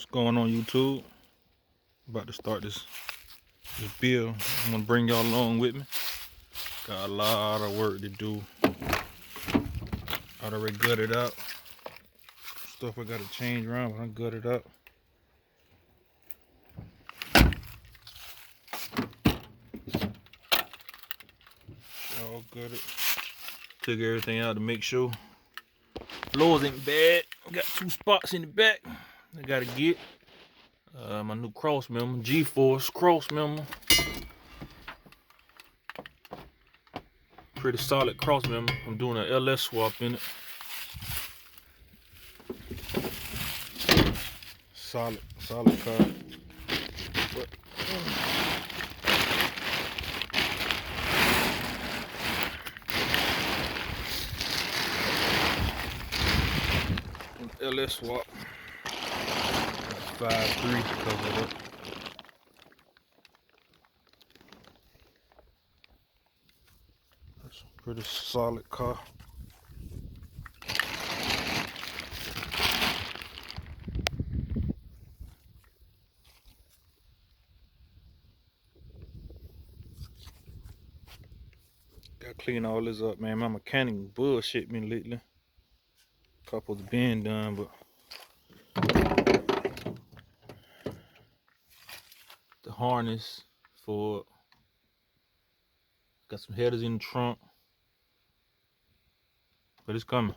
What's going on, YouTube? About to start this build. I'm gonna bring y'all along with me. Got a lot of work to do. I already gutted out stuff I gotta change around, but I gutted up. All gutted. Took everything out to make sure floors ain't bad. Got 2 spots in the back I gotta get. My new cross member, G-Force cross member. Pretty solid cross member. I'm doing an LS swap in it. Solid car. But, LS swap. 5.3 covered up. That's a pretty solid car. Gotta clean all this up, man. My mechanic bullshit me lately. Couple's been done, but the harness for it. Got some headers in the trunk, but it's coming.